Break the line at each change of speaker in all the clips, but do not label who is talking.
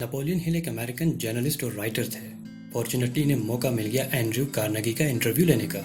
Napoleon Hill एक American journalist और writer थे। फॉर्चुनेटली ने मौका मिल गया एंड्रयू कार्नेगी का इंटरव्यू लेने का।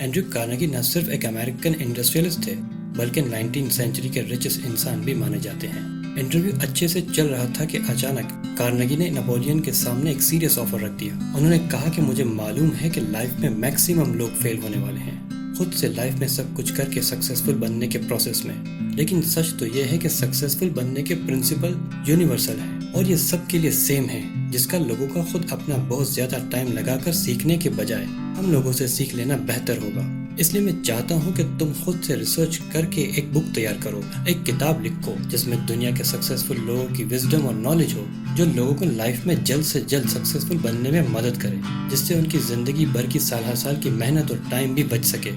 एंड्रयू कार्नेगी न सिर्फ एक अमेरिकन इंडस्ट्रियलिस्ट थे बल्कि 19th सेंचुरी के रिचेस्ट इंसान भी माने जाते हैं। इंटरव्यू अच्छे से चल रहा था कि अचानक कार्नेगी ने नेपोलियन के सामने एक सीरियस ऑफर रख दिया। उन्होंने कहा कि मुझे मालूम है कि लाइफ में मैक्सिमम लोग फेल होने वाले हैं, खुद से लाइफ में सब कुछ करके सक्सेसफुल बनने के प्रोसेस में, लेकिन सच तो ये है कि सक्सेसफुल बनने के प्रिंसिपल यूनिवर्सल है और ये सब के लिए सेम है, जिसका लोगों का खुद अपना बहुत ज्यादा टाइम लगाकर सीखने के बजाय हम लोगों से सीख लेना बेहतर होगा। इसलिए मैं चाहता हूँ कि तुम खुद से रिसर्च करके एक बुक तैयार करो, एक किताब लिखो जिसमें दुनिया के सक्सेसफुल लोगों की विजडम और नॉलेज हो, जो लोगों को लाइफ में जल्द से जल्द सक्सेसफुल बनने में मदद करे, जिससे उनकी जिंदगी भर की साल हर साल की मेहनत और टाइम भी बच सके।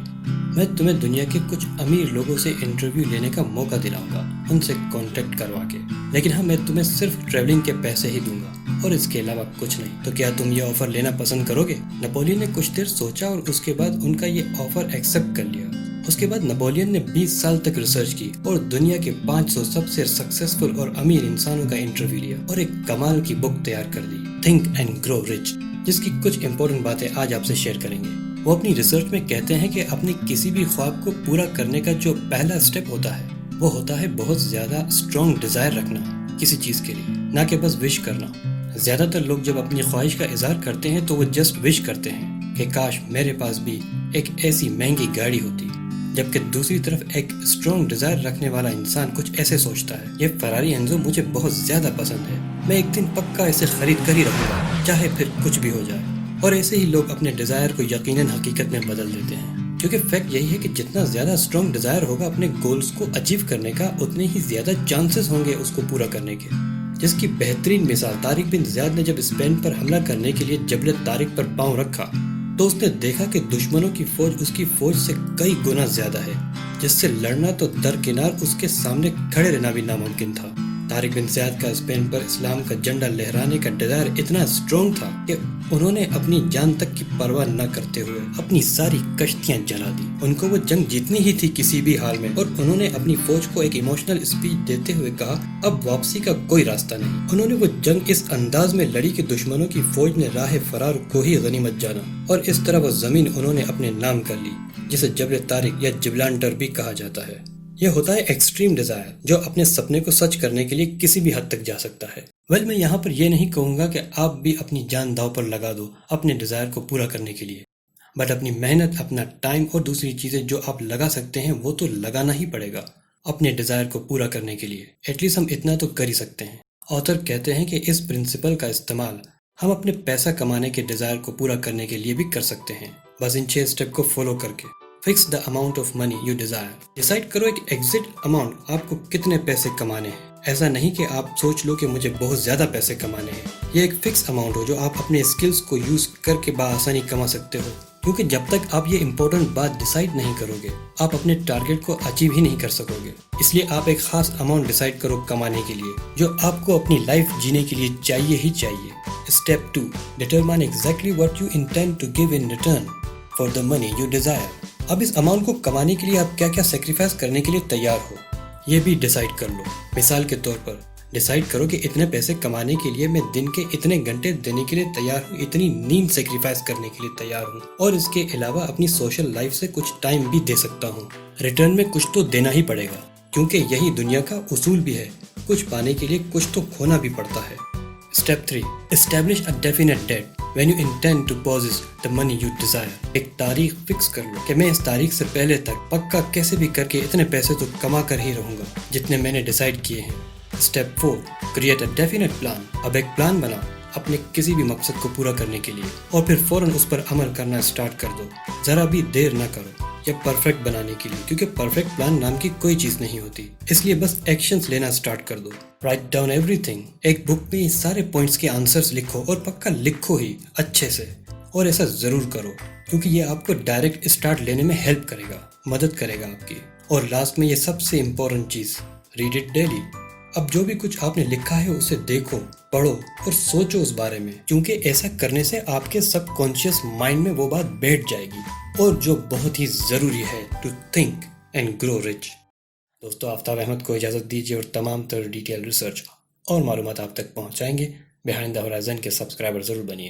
मैं तुम्हें दुनिया के कुछ अमीर लोगों से इंटरव्यू लेने का मौका दिलाऊंगा, उनसे कांटेक्ट करवा के, लेकिन हाँ, मैं तुम्हें सिर्फ ट्रैवलिंग के पैसे ही दूंगा और इसके अलावा कुछ नहीं। तो क्या तुम ये ऑफर लेना पसंद करोगे? नेपोलियन ने कुछ देर सोचा और उसके बाद उनका ये ऑफर एक्सेप्ट कर लिया। उसके बाद नेपोलियन ने 20 साल तक रिसर्च की और दुनिया के 500 सबसे सक्सेसफुल और अमीर इंसानों का इंटरव्यू लिया और एक कमाल की बुक तैयार कर दी, थिंक एंड ग्रो रिच, जिसकी कुछ इंपॉर्टेंट बातें आज आपसे शेयर करेंगे। वो अपनी रिसर्च में कहते हैं कि अपनी किसी भी ख्वाब को पूरा करने का जो पहला स्टेप होता है वो होता है बहुत ज्यादा स्ट्रॉन्ग डिजायर रखना किसी चीज के लिए, ना कि बस विश करना। ज्यादातर लोग जब अपनी ख्वाहिश का इजहार करते हैं तो वो जस्ट विश करते हैं कि काश मेरे पास भी एक ऐसी महंगी गाड़ी होती, जबकि दूसरी तरफ एक स्ट्रॉन्ग डिजायर रखने वाला इंसान कुछ ऐसे सोचता है, ये फरारी एंजो मुझे बहुत ज्यादा पसंद है, मैं एक दिन पक्का इसे खरीद कर ही रहूंगा, चाहे फिर कुछ भी हो जाए। और ऐसे ही लोग अपने डिजायर को यकीनन हकीकत में बदल देते हैं, क्योंकि फैक्ट यही है कि जितना ज्यादा स्ट्रॉन्ग डिजायर होगा अपने गोल्स को अचीव करने का, उतने ही ज्यादा चांसेस होंगे उसको पूरा करने के। जिसकी बेहतरीन मिसाल तारिक बिन ज़ियाद ने जब स्पेन पर हमला करने के लिए जबल तारिक पर पांव रखा तो उसने देखा कि दुश्मनों की फौज उसकी फौज से कई गुना ज्यादा है, जिससे लड़ना तो दरकिनार उसके सामने खड़े रहना भी नामुमकिन था। तारिक बिन ज़ियाद का स्पेन पर इस्लाम का झंडा लहराने का डिजायर इतना स्ट्रॉन्ग था कि उन्होंने अपनी जान तक की परवाह न करते हुए अपनी सारी कश्तियां जला दी। उनको वो जंग जीतनी ही थी किसी भी हाल में, और उन्होंने अपनी फौज को एक इमोशनल स्पीच देते हुए कहा, अब वापसी का कोई रास्ता नहीं। उन्होंने वो जंग इस अंदाज में लड़ी कि दुश्मनों की फौज ने राह फरार को ही गनीमत जाना, और इस तरह वो जमीन उन्होंने अपने नाम कर ली, जिसे जबल तारिक या जिब्राल्टर भी कहा जाता है। यह होता है एक्सट्रीम डिजायर, जो अपने सपने को सच करने के लिए किसी भी हद तक जा सकता है। मैं यहाँ पर यह नहीं कहूँगा कि आप भी अपनी जान दांव पर लगा दो अपने डिजायर को पूरा करने के लिए, बट अपनी मेहनत, अपना टाइम और दूसरी चीजें जो आप लगा सकते हैं वो तो लगाना ही पड़ेगा अपने डिजायर को पूरा करने के लिए। एटलीस्ट हम इतना तो कर ही सकते हैं। ऑथर कहते हैं कि इस प्रिंसिपल का इस्तेमाल हम अपने पैसा कमाने के डिजायर को पूरा करने के लिए भी कर सकते हैं, बस इन 6 स्टेप को फॉलो करके। Fix the amount of money you Dzire. Decide करो एक एग्जिट अमाउंट, आपको कितने पैसे कमाने हैं। ऐसा नहीं कि आप सोच लो कि मुझे बहुत ज्यादा पैसे कमाने हैं। ये एक फिक्स अमाउंट हो जो आप अपने स्किल्स को यूज करके बआसानी कमा सकते हो, क्योंकि जब तक आप ये इम्पोर्टेंट बात डिसाइड नहीं करोगे आप अपने टारगेट को अचीव ही नहीं कर सकोगे। इसलिए आप एक खास अमाउंट डिसाइड करो कमाने के लिए, जो आपको अपनी लाइफ जीने के लिए चाहिए ही चाहिए। Step 2, determine exactly what you intend to give in return for the money you desire. अब इस अमाउंट को कमाने के लिए आप क्या क्या सेक्रीफाइस करने के लिए तैयार हो, ये भी डिसाइड कर लो। मिसाल के तौर पर डिसाइड करो कि इतने पैसे कमाने के लिए मैं दिन के इतने घंटे देने के लिए तैयार हूँ, इतनी नींद सेक्रीफाइस करने के लिए तैयार हूँ, और इसके अलावा अपनी सोशल लाइफ से कुछ टाइम भी दे सकता हूँ। रिटर्न में कुछ तो देना ही पड़ेगा, क्योंकि यही दुनिया का उसूल भी है, कुछ पाने के लिए कुछ तो खोना भी पड़ता है। Step 3, establish a definite date when you intend to possess the money you desire. एक तारीख फिक्स कर लो कि मैं इस तारीख से पहले तक पक्का कैसे भी करके इतने पैसे तो कमा कर ही रहूंगा जितने मैंने डिसाइड किए हैं। Step 4, create a definite plan. अब एक प्लान बनाओ अपने किसी भी मकसद को पूरा करने के लिए, और फिर फौरन उस पर अमल करना स्टार्ट कर दो। जरा भी देर ना करो या परफेक्ट बनाने के लिए, क्योंकि परफेक्ट प्लान नाम की कोई चीज नहीं होती। इसलिए बस एक्शंस लेना स्टार्ट कर दो। Write down everything. एक बुक में ये सारे पॉइंट्स के आंसर्स लिखो, और पक्का लिखो ही अच्छे से, और ऐसा जरूर करो, क्योंकि ये आपको डायरेक्ट स्टार्ट लेने में हेल्प करेगा, मदद करेगा आपकी। और लास्ट में ये सबसे इम्पोर्टेंट चीज, रीड इट डेली। अब जो भी कुछ आपने लिखा है उसे देखो, पढ़ो और सोचो उस बारे में, क्योंकि ऐसा करने से आपके सबकॉन्शियस माइंड में वो बात बैठ जाएगी, और जो बहुत ही जरूरी है, to think and grow rich. दोस्तों, आफ्ताब अहमद को इजाजत दीजिए और तमाम तर डिटेल रिसर्च और मालूमात आप तक पहुंचाएंगे। बिहाइंड द होराइजन के सब्सक्राइबर ज़रूर बनिए।